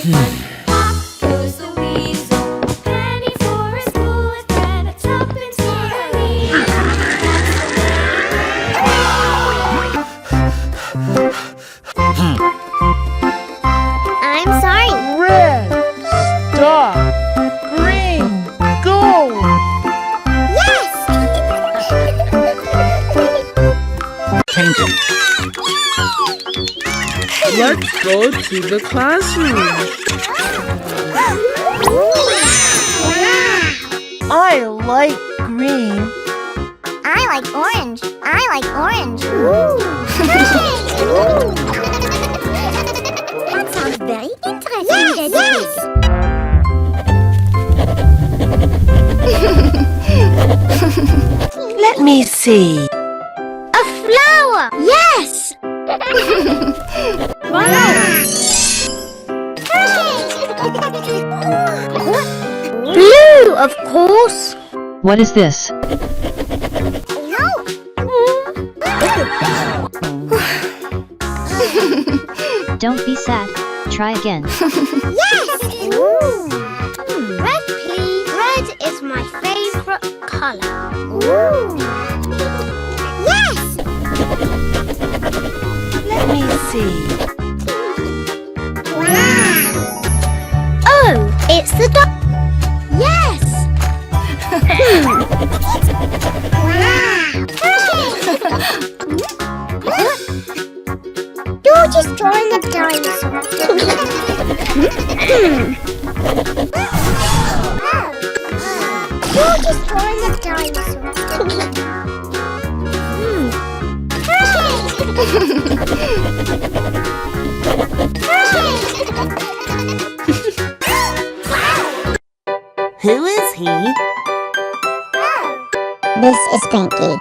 Pop goes the weasel, penny for a spool of thread, a tuppence for a needle. I'm sorry. Red, stop. Green, go. Yes! Painting. Let's go to the classroom. I like green. I like orange. I like orange. That sounds very interesting. Yes! Let me see. A flower! Yes! Blue, of course. What is this? No. Don't be sad. Try again. Yes! Red, please. Red is my favorite color. Yes! Let me see. Oh, it's the dog. Yes! You're just drawing a dinosaur. You're just drawing a dinosaur. Who is he? This is Pinky.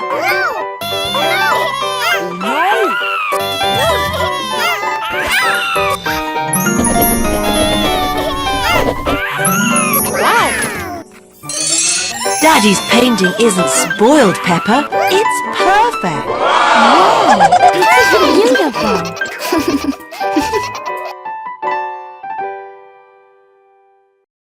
Daddy's painting isn't spoiled, Peppa. It's perfect.